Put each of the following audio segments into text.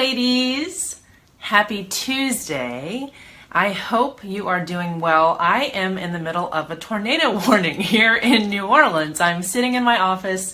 ladies. Happy Tuesday. I hope you are doing well. I am in the middle of a tornado warning here in New Orleans. I'm sitting in my office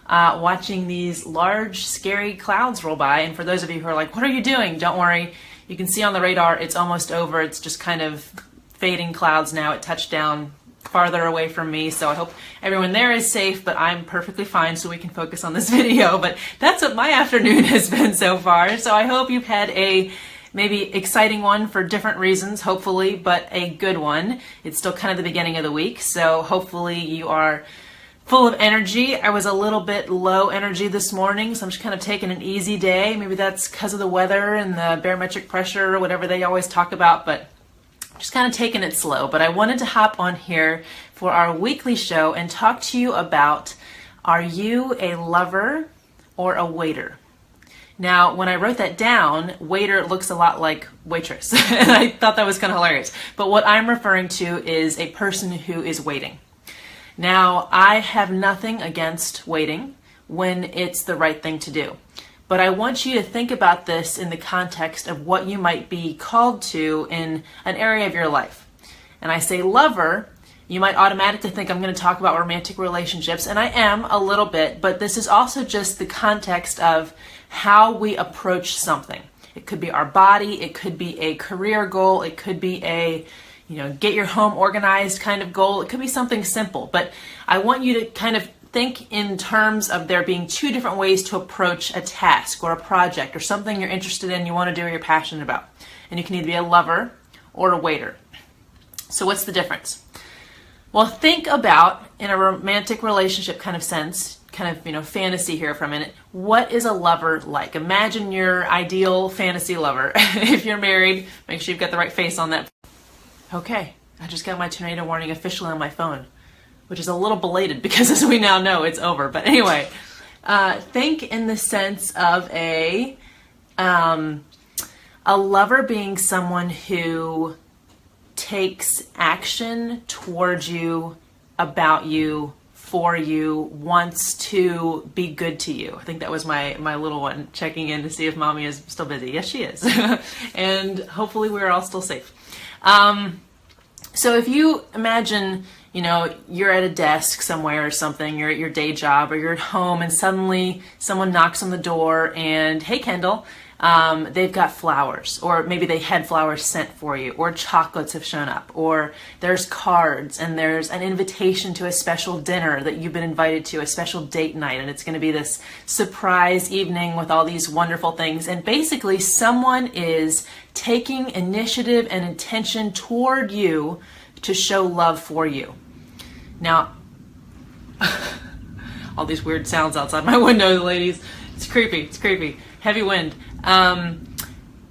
watching these large, scary clouds roll by. And for those of you who are like, what are you doing? Don't worry. You can see on the radar, it's almost over. It's just kind of fading clouds now. It touched down farther away from me, so I hope everyone there is safe, but I'm perfectly fine so we can focus on this video. But that's what my afternoon has been so far, so I hope you've had a maybe exciting one for different reasons, hopefully, but a good one. It's still kind of the beginning of the week, so hopefully you are full of energy. I was a little bit low energy this morning, so I'm just kind of taking an easy day. Maybe that's because of the weather and the barometric pressure or whatever they always talk about, but just kind of taking it slow. But I wanted to hop on here for our weekly show and talk to you about, are you a lover or a waiter? Now, when I wrote that down, waiter looks a lot like waitress, and I thought that was kind of hilarious. But what I'm referring to is a person who is waiting. Now, I have nothing against waiting when it's the right thing to do. But I want you to think about this in the context of what you might be called to in an area of your life. And I say lover, you might automatically think I'm going to talk about romantic relationships, and I am a little bit, but this is also just the context of how we approach something. It could be our body, it could be a career goal, it could be a get your home organized kind of goal, it could be something simple. But I want you to kind of think in terms of there being two different ways to approach a task or a project or something you're interested in, you want to do, or you're passionate about. And you can either be a lover or a waiter. So what's the difference? Well, think about, in a romantic relationship kind of sense, kind of, fantasy here for a minute, what is a lover like? Imagine your ideal fantasy lover. If you're married, make sure you've got the right face on that. Okay, I just got my tornado warning officially on my phone, which is a little belated because, as we now know, it's over. But anyway, think in the sense of a lover being someone who takes action towards you, about you, for you, wants to be good to you. I think that was my little one checking in to see if mommy is still busy. Yes, she is. And hopefully we're all still safe. So if you imagine, you're at a desk somewhere or something, you're at your day job or you're at home, and suddenly someone knocks on the door and, hey, Kendall, they've got flowers, or maybe they had flowers sent for you, or chocolates have shown up, or there's cards and there's an invitation to a special dinner that you've been invited to, a special date night, and it's going to be this surprise evening with all these wonderful things. And basically someone is taking initiative and intention toward you to show love for you. Now, all these weird sounds outside my window, ladies. It's creepy. Heavy wind.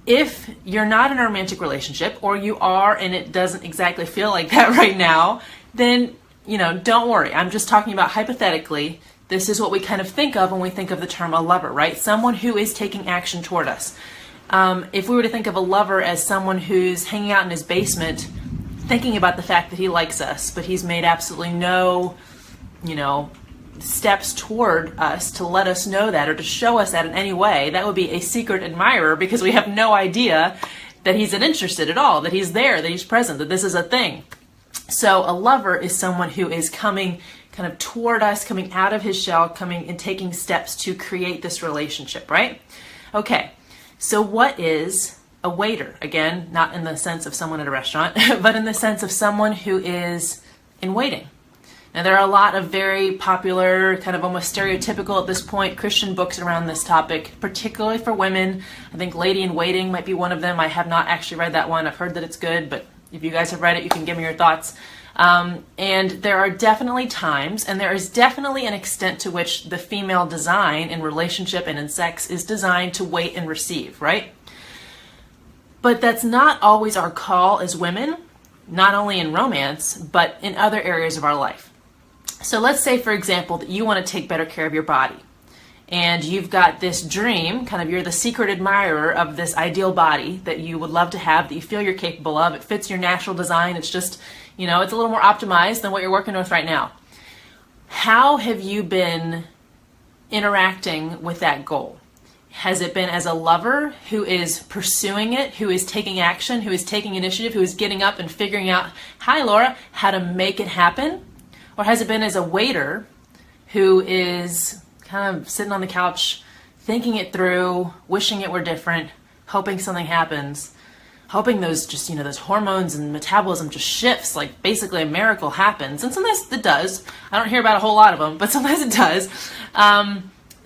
If you're not in a romantic relationship, or you are and it doesn't exactly feel like that right now, then, don't worry. I'm just talking about hypothetically. This is what we kind of think of when we think of the term a lover, right? Someone who is taking action toward us. If we were to think of a lover as someone who's hanging out in his basement thinking about the fact that he likes us, but he's made absolutely no, steps toward us to let us know that or to show us that in any way, that would be a secret admirer, because we have no idea that he's interested at all, that he's there, that he's present, that this is a thing. So a lover is someone who is coming kind of toward us, coming out of his shell, coming and taking steps to create this relationship, right? Okay, so what is a waiter? Again, not in the sense of someone at a restaurant, but in the sense of someone who is in waiting. Now, there are a lot of very popular, kind of almost stereotypical at this point, Christian books around this topic, particularly for women. I think Lady in Waiting might be one of them. I have not actually read that one. I've heard that it's good, but if you guys have read it, you can give me your thoughts. And there are definitely times, and there is definitely an extent to which the female design in relationship and in sex is designed to wait and receive, right? But that's not always our call as women, not only in romance, but in other areas of our life. So let's say, for example, that you want to take better care of your body. And you've got this dream, kind of you're the secret admirer of this ideal body that you would love to have, that you feel you're capable of. It fits your natural design. It's just, it's a little more optimized than what you're working with right now. How have you been interacting with that goal? Has it been as a lover who is pursuing it, who is taking action, who is taking initiative, who is getting up and figuring out, hi Laura, how to make it happen? Or has it been as a waiter who is kind of sitting on the couch, thinking it through, wishing it were different, hoping something happens, hoping those those hormones and metabolism just shifts, like basically a miracle happens. And sometimes it does. I don't hear about a whole lot of them, but sometimes it does.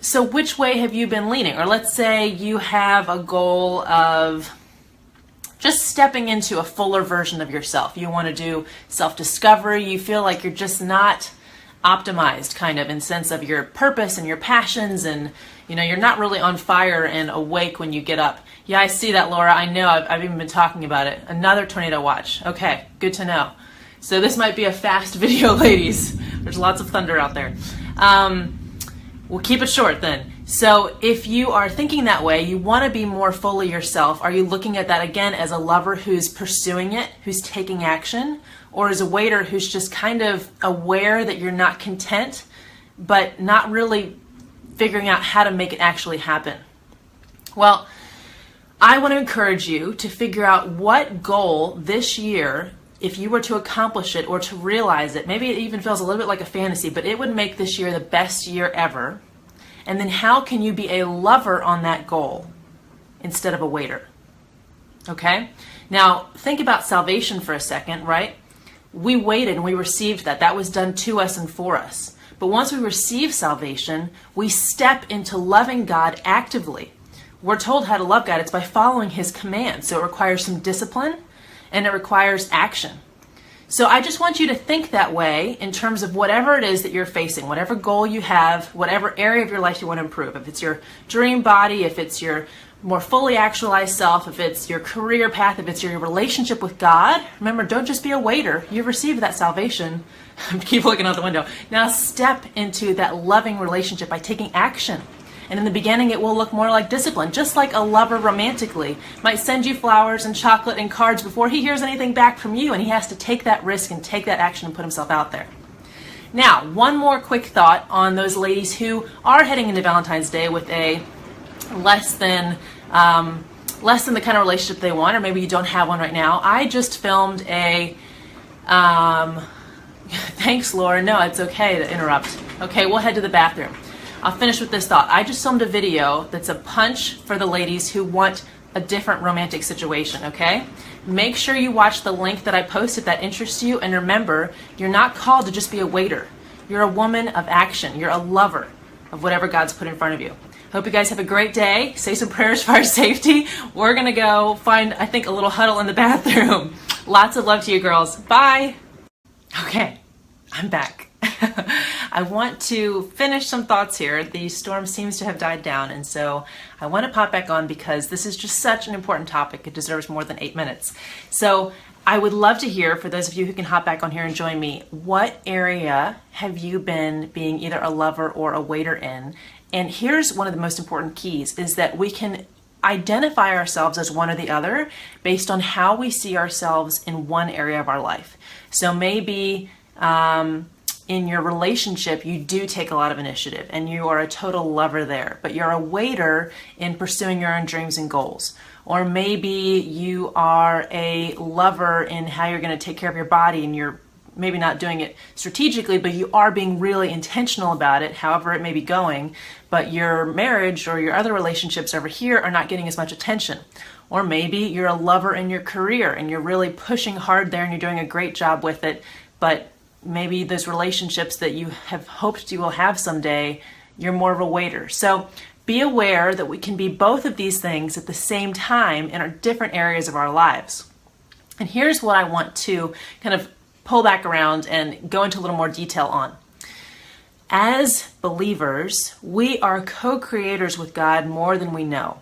So which way have you been leaning? Or let's say you have a goal of just stepping into a fuller version of yourself. You want to do self-discovery. You feel like you're just not optimized kind of in sense of your purpose and your passions, and you're not really on fire and awake when you get up. Yeah, I see that, Laura. I know. I've even been talking about it. Another tornado watch. Okay, good to know. So this might be a fast video, ladies. There's lots of thunder out there. We'll keep it short then. So if you are thinking that way, you want to be more fully yourself. Are you looking at that again as a lover who's pursuing it, who's taking action, or as a waiter who's just kind of aware that you're not content, but not really figuring out how to make it actually happen? Well, I want to encourage you to figure out what goal this year, if you were to accomplish it or to realize it, maybe it even feels a little bit like a fantasy, but it would make this year the best year ever. And then how can you be a lover on that goal instead of a waiter? Okay? Now, think about salvation for a second, right? We waited and we received that. That was done to us and for us. But once we receive salvation, we step into loving God actively. We're told how to love God. It's by following His commands. So it requires some discipline and it requires action. So I just want you to think that way in terms of whatever it is that you're facing, whatever goal you have, whatever area of your life you want to improve. If it's your dream body, if it's your more fully actualized self, if it's your career path, if it's your relationship with God. Remember, don't just be a waiter. You've received that salvation. Keep looking out the window. Now step into that loving relationship by taking action. And in the beginning, it will look more like discipline, just like a lover romantically might send you flowers and chocolate and cards before he hears anything back from you, and he has to take that risk and take that action and put himself out there. Now, one more quick thought on those ladies who are heading into Valentine's Day with a less than the kind of relationship they want, or maybe you don't have one right now. I just filmed a, thanks Laura, no, it's okay to interrupt. Okay, we'll head to the bathroom. I'll finish with this thought. I just filmed a video that's a punch for the ladies who want a different romantic situation, okay? Make sure you watch the link that I post if that interests you, and remember, you're not called to just be a waiter. You're a woman of action. You're a lover of whatever God's put in front of you. Hope you guys have a great day. Say some prayers for our safety. We're gonna go find, I think, a little huddle in the bathroom. Lots of love to you girls. Bye. Okay, I'm back. I want to finish some thoughts here. The storm seems to have died down, and so I want to pop back on because this is just such an important topic. It deserves more than 8 minutes. So I would love to hear, for those of you who can hop back on here and join me, what area have you been being either a lover or a waiter in? And here's one of the most important keys, is that we can identify ourselves as one or the other based on how we see ourselves in one area of our life. So maybe in your relationship, you do take a lot of initiative and you are a total lover there, but you're a waiter in pursuing your own dreams and goals. Or maybe you are a lover in how you're going to take care of your body, and you're maybe not doing it strategically, but you are being really intentional about it, however it may be going, but your marriage or your other relationships over here are not getting as much attention. Or maybe you're a lover in your career and you're really pushing hard there and you're doing a great job with it, but maybe those relationships that you have hoped you will have someday, you're more of a waiter. So be aware that we can be both of these things at the same time in our different areas of our lives. And here's what I want to kind of pull back around and go into a little more detail on. As believers, we are co-creators with God more than we know.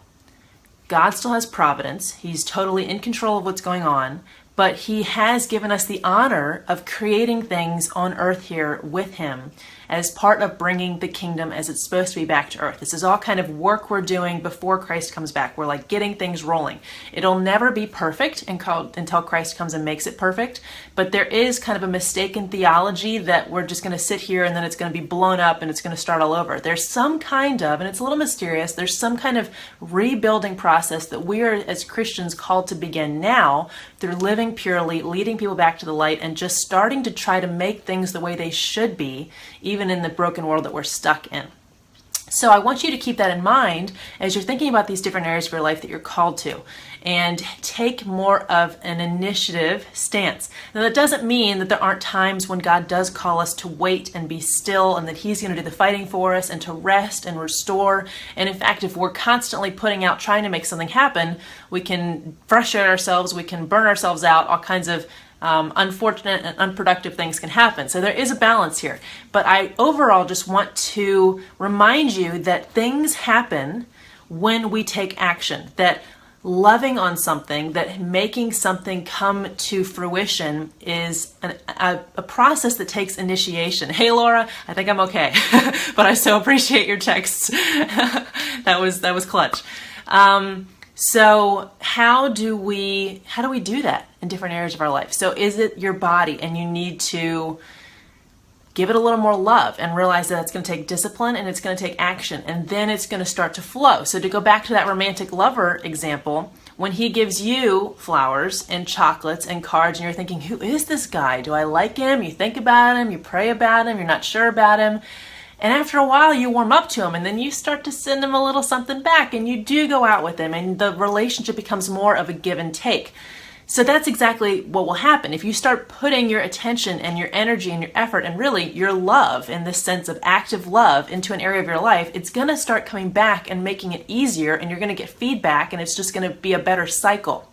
God still has providence. He's totally in control of what's going on, but he has given us the honor of creating things on earth here with him as part of bringing the kingdom as it's supposed to be back to earth. This is all kind of work we're doing before Christ comes back. We're like getting things rolling. It'll never be perfect until Christ comes and makes it perfect, but there is kind of a mistaken theology that we're just going to sit here and then it's going to be blown up and it's going to start all over. There's some kind of, and it's a little mysterious, there's some kind of rebuilding process that we are as Christians called to begin now through living purely, leading people back to the light, and just starting to try to make things the way they should be, even in the broken world that we're stuck in. So I want you to keep that in mind as you're thinking about these different areas of your life that you're called to, and take more of an initiative stance. Now, that doesn't mean that there aren't times when God does call us to wait and be still, and that he's going to do the fighting for us, and to rest and restore. And in fact, if we're constantly putting out trying to make something happen, we can frustrate ourselves, we can burn ourselves out, all kinds of unfortunate and unproductive things can happen. So there is a balance here. But I overall just want to remind you that things happen when we take action, that loving on something, that making something come to fruition is a process that takes initiation. Hey Laura, I think I'm okay, but I so appreciate your texts. That was clutch. So how do we do that in different areas of our life? So is it your body and you need to give it a little more love and realize that it's going to take discipline and it's going to take action, and then it's going to start to flow. So to go back to that romantic lover example, when he gives you flowers and chocolates and cards and you're thinking, who is this guy? Do I like him? You think about him, you pray about him, you're not sure about him. And after a while, you warm up to him, and then you start to send him a little something back, and you do go out with him, and the relationship becomes more of a give and take. So that's exactly what will happen. If you start putting your attention and your energy and your effort and really your love, in this sense of active love, into an area of your life, it's going to start coming back and making it easier, and you're going to get feedback, and it's just going to be a better cycle.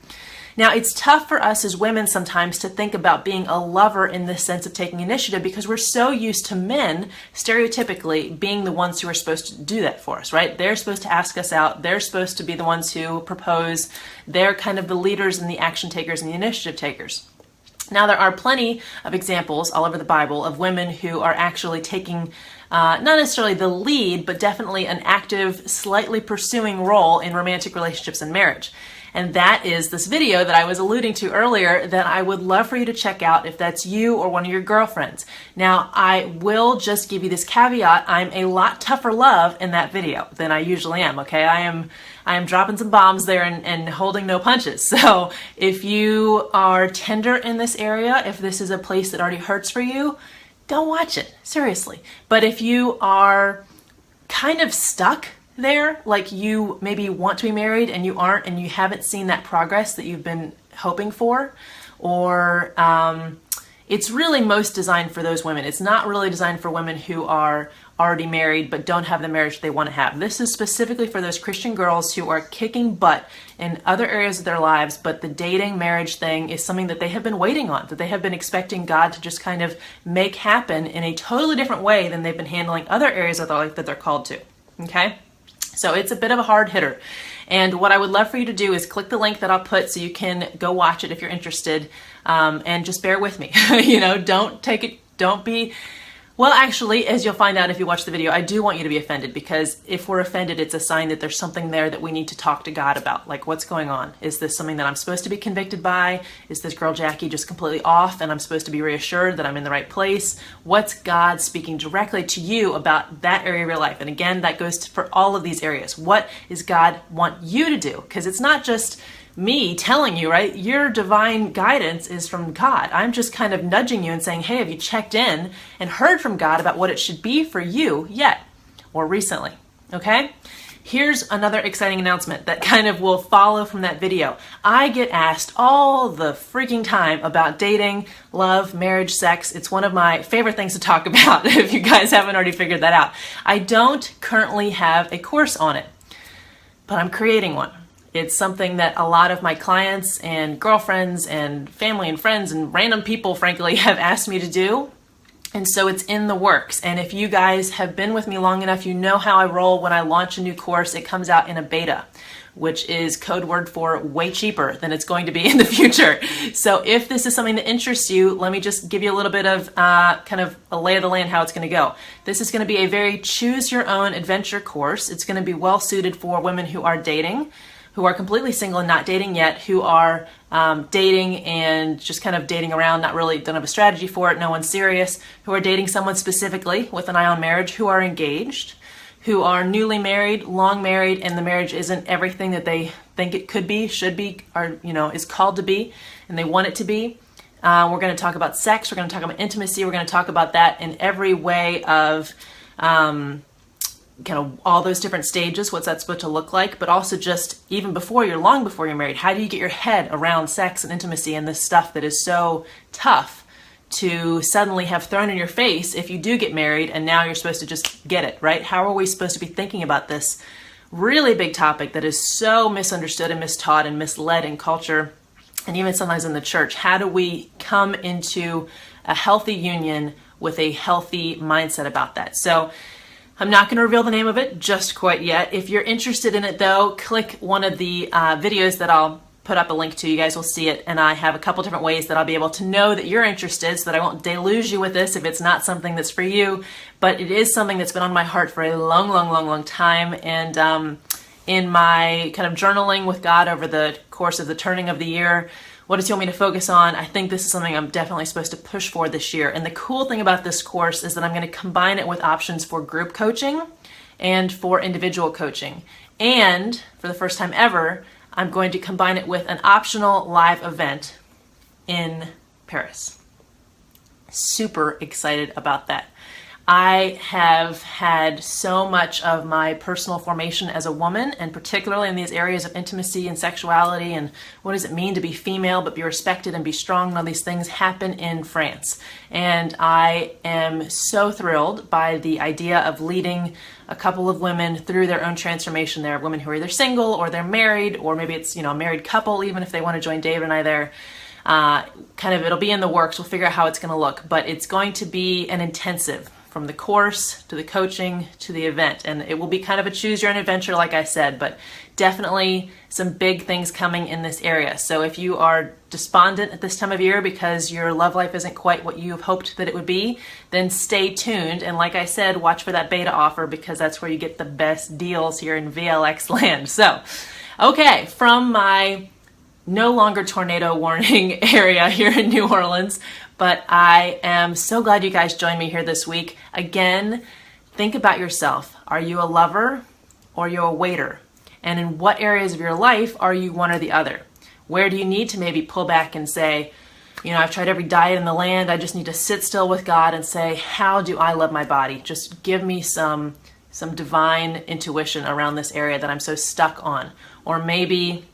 Now, it's tough for us as women sometimes to think about being a lover in the sense of taking initiative, because we're so used to men stereotypically being the ones who are supposed to do that for us, right? They're supposed to ask us out. They're supposed to be the ones who propose. They're kind of the leaders and the action takers and the initiative takers. Now, there are plenty of examples all over the Bible of women who are actually taking not necessarily the lead, but definitely an active, slightly pursuing role in romantic relationships and marriage. And that is this video that I was alluding to earlier that I would love for you to check out if that's you or one of your girlfriends. Now, I will just give you this caveat. I'm a lot tougher love in that video than I usually am, okay? I am dropping some bombs there and holding no punches. So if you are tender in this area, if this is a place that already hurts for you, don't watch it, seriously. But if you are kind of stuck there, like you maybe want to be married and you aren't, and you haven't seen that progress that you've been hoping for, or it's really most designed for those women. It's not really designed for women who are already married but don't have the marriage they want to have. This is specifically for those Christian girls who are kicking butt in other areas of their lives, but the dating marriage thing is something that they have been waiting on, that they have been expecting God to just kind of make happen in a totally different way than they've been handling other areas of their life that they're called to. Okay? So it's a bit of a hard hitter. And what I would love for you to do is click the link that I'll put so you can go watch it if you're interested, and just bear with me. You know, don't be, well, actually, as you'll find out if you watch the video, I do want you to be offended, because if we're offended, it's a sign that there's something there that we need to talk to God about. Like, what's going on? Is this something that I'm supposed to be convicted by? Is this girl Jackie just completely off and I'm supposed to be reassured that I'm in the right place? What's God speaking directly to you about that area of your life? And again, that goes for all of these areas. What does God want you to do? Because it's not just me telling you, right? Your divine guidance is from God. I'm just kind of nudging you and saying, hey, have you checked in and heard from God about what it should be for you yet, or recently? Okay? Here's another exciting announcement that kind of will follow from that video. I get asked all the freaking time about dating, love, marriage, sex. It's one of my favorite things to talk about, if you guys haven't already figured that out. I don't currently have a course on it, but I'm creating one. It's something that a lot of my clients and girlfriends and family and friends and random people, frankly, have asked me to do. And so it's in the works. And if you guys have been with me long enough, you know how I roll. When I launch a new course, it comes out in a beta. which is code word for way cheaper than it's going to be in the future. So if this is something that interests you, let me just give you a little bit of kind of a lay of the land how it's going to go. This is going to be a very choose your own adventure course. It's going to be well suited for women who are dating, who are completely single and not dating yet, who are dating and just kind of dating around, not really, don't have a strategy for it, no one's serious, who are dating someone specifically with an eye on marriage, who are engaged, who are newly married, long married, and the marriage isn't everything that they think it could be, should be, or is called to be, and they want it to be. We're going to talk about sex. We're going to talk about intimacy. We're going to talk about that in every way of kind of all those different stages, what's that supposed to look like, but also just even long before you're married, how do you get your head around sex and intimacy and this stuff that is so tough to suddenly have thrown in your face if you do get married and now you're supposed to just get it, right? How are we supposed to be thinking about this really big topic that is so misunderstood and mistaught and misled in culture and even sometimes in the church? How do we come into a healthy union with a healthy mindset about that? So I'm not going to reveal the name of it just quite yet. If you're interested in it though, click one of the videos that I'll put up a link to. You guys will see it, and I have a couple different ways that I'll be able to know that you're interested so that I won't deluge you with this if it's not something that's for you, but it is something that's been on my heart for a long time, and in my kind of journaling with God over the course of the turning of the year, what does he want me to focus on? I think this is something I'm definitely supposed to push for this year. And the cool thing about this course is that I'm going to combine it with options for group coaching and for individual coaching. And for the first time ever, I'm going to combine it with an optional live event in Paris. Super excited about that. I have had so much of my personal formation as a woman, and particularly in these areas of intimacy and sexuality and what does it mean to be female but be respected and be strong, and all these things happen in France. And I am so thrilled by the idea of leading a couple of women through their own transformation. There are women who are either single or they're married, or maybe it's a married couple, even if they want to join David and I there. It'll be in the works. We'll figure out how it's going to look, but it's going to be an intensive from the course to the coaching to the event. And it will be kind of a choose your own adventure, like I said, but definitely some big things coming in this area. So if you are despondent at this time of year because your love life isn't quite what you've hoped that it would be, then stay tuned. And like I said, watch for that beta offer because that's where you get the best deals here in VLX land. So, okay, from my no longer tornado warning area here in New Orleans, but I am so glad you guys joined me here this week. Again, think about yourself. Are you a lover or are you a waiter? And in what areas of your life are you one or the other? Where do you need to maybe pull back and say, I've tried every diet in the land. I just need to sit still with God and say, how do I love my body? Just give me some divine intuition around this area that I'm so stuck on. Or maybe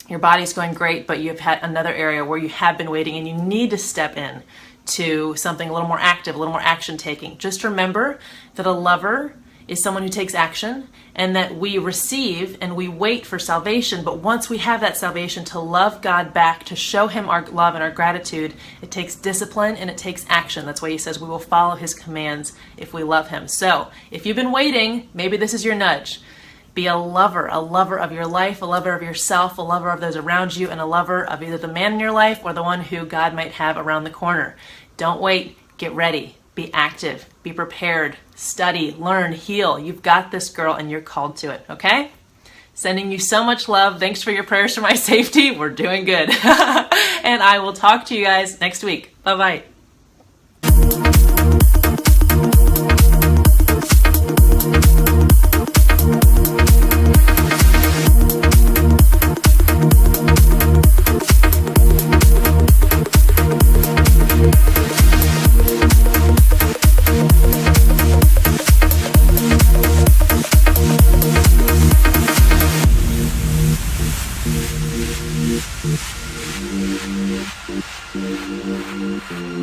your body's going great, but you've had another area where you have been waiting and you need to step in to something a little more active, a little more action taking. Just remember that a lover is someone who takes action, and that we receive and we wait for salvation. But once we have that salvation, to love God back, to show him our love and our gratitude, it takes discipline and it takes action. That's why he says we will follow his commands if we love him. So if you've been waiting, maybe this is your nudge. Be a lover of your life, a lover of yourself, a lover of those around you, and a lover of either the man in your life or the one who God might have around the corner. Don't wait. Get ready. Be active. Be prepared. Study. Learn. Heal. You've got this, girl, and you're called to it, okay? Sending you so much love. Thanks for your prayers for my safety. We're doing good. And I will talk to you guys next week. Bye-bye. Thank you.